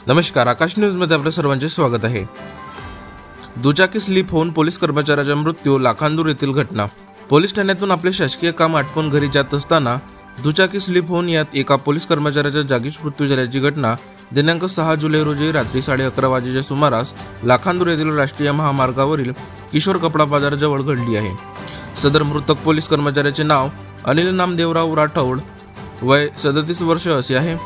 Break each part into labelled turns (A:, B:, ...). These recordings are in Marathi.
A: नमस्कार, आकाश न्यूजमध्ये आपल्या सर्वांचे स्वागत आहे। दुचाकी स्लिप होऊन पोलीस कर्मचाऱ्याचा मृत्यू, लाखांदूर येथील घटना। पोलीस ठाण्यातून आपले शासकीय काम आटोपून घरी जात असताना दुचाकी स्लिप होऊन यात एका पोलीस कर्मचाऱ्याचा जागीच मृत्यू झाल्याची घटना दिनांक 6 जुलै रोजी रात्री 11:30 वाजेच्या सुमारास लाखांदूर येथील राष्ट्रीय महामार्गावरील किशोर कपडा बाजाराजवळ घडली आहे। सदर मृतक पोलीस कर्मचाऱ्याचे नाव अनिल नामदेवराव राठोड, वय 37 वर्ष असे आहे।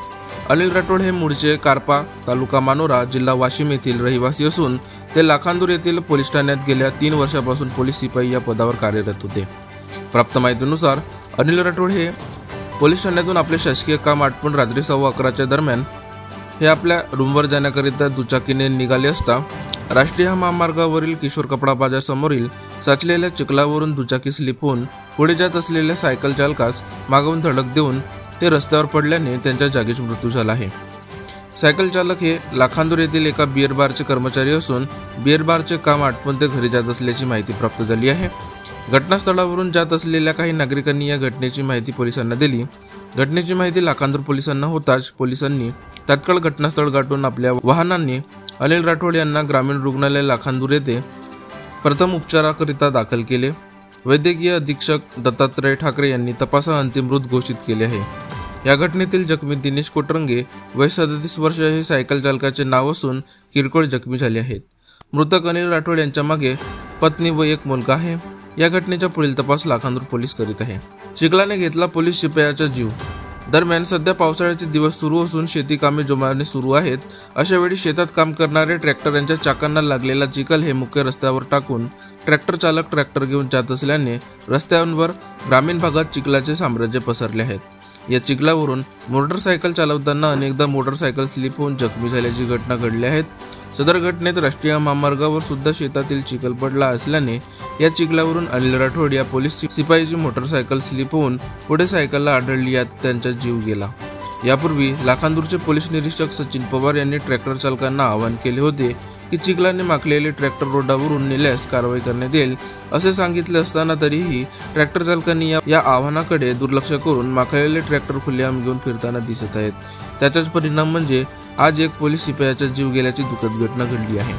A: अनिल राठोड हे मूळचे कारपा, तालुका मानोरा, जिल्हा वाशिम येथील रहिवासी असून ते लाखांदूर येथील पोलीस ठाण्यात गेल्या 3 वर्षापासून पोलीस शिपाई या पदावर कार्यरत होते। प्राप्त माहितीनुसार अनिल राठोड हे पोलीस ठाण्यातून आपले शासकीय काम आटोपून रात्री 11:15 दरम्यान हे आपल्या रूमवर जाण्याकरिता दुचाकीने निघाले असता राष्ट्रीय महामार्गावरील किशोर कपडा बाजार समोरील साचलेल्या चिखलावरून दुचाकी स्लिप होऊन पुढे जात असलेल्या सायकल चालकास मागून धडक देऊन ते रस्त्यावर पडल्याने त्यांच्या जागीच मृत्यू झाला आहे। सायकल चालक हे लाखांदूर येथील एका बिअर बारचे कर्मचारी असून बिअर बारचे काम आटोपून ते घरी जात असल्याची माहिती प्राप्त झाली आहे। घटनास्थळावरून जात असलेल्या काही नागरिकांनी या घटनेची माहिती पोलिसांना दिली। घटनेची माहिती लाखांदूर पोलिसांना होताच पोलिसांनी तात्काळ घटनास्थळ गाठून आपल्या वाहनांनी अनिल राठोड यांना ग्रामीण रुग्णालय लाखांदूर येथे प्रथम उपचाराकरिता दाखल केले। वैद्यकीय अधीक्षक दत्तात्रय ठाकरे यांनी तपासा अंतिम मृत घोषित केले आहे। या घटनेतील जखमी दिनेश कोटरंगे, वय 37 वर्ष हे सायकल चालकाचे नाव असून किरकोळ जखमी झाले आहेत। मृतक अनिल राठोड यांच्या मागे पत्नी व एक मुलगा आहे। या घटनेचा पुढील तपास लाखांदूर पोलीस करीत आहे। चिखलाने घेतला पोलीस शिपायाचा जीव। दरम्यान सध्या पावसाळ्याचे दिवस सुरू असून शेती कामे जोमाने सुरू आहेत। अशा वेळी शेतात काम करणारे ट्रॅक्टर यांच्या चाकांना लागलेला चिखल हे मुख्य रस्त्यावर टाकून ट्रॅक्टर चालक ट्रॅक्टर घेऊन जात असल्याने रस्त्यांवर ग्रामीण भागात चिखलाचे साम्राज्य पसरले आहेत। या चिखलावरून मोटरसायकल चालवताना अनेकदा मोटरसायकल स्लिप होऊन जखमी झाल्याची घटना घडली आहेत। सदर घटनेत राष्ट्रीय महामार्गावर सुद्धा शेतातील चिखल पडला असल्याने या चिखलावरून अनिल राठोड या पोलीस शिपाईची मोटरसायकल स्लिप होऊन पुढे सायकलला आढळली, यात त्यांचा जीव गेला। यापूर्वी लाखांदूरचे पोलीस निरीक्षक सचिन पवार यांनी ट्रॅक्टर चालकांना आवाहन केले होते की चिखलाने माखलेले ट्रॅक्टर रोडावरून नेल्यास कारवाई करण्यात येईल असे सांगितले असताना तरीही ट्रॅक्टर चालकांनी या आव्हानाकडे दुर्लक्ष करून माखलेले ट्रॅक्टर खुलेआम घेऊन फिरताना दिसत आहेत। त्याचाच परिणाम म्हणजे आज एक पोलीस शिपायाचा जीव गेल्याची दुःखद घटना घडली आहे।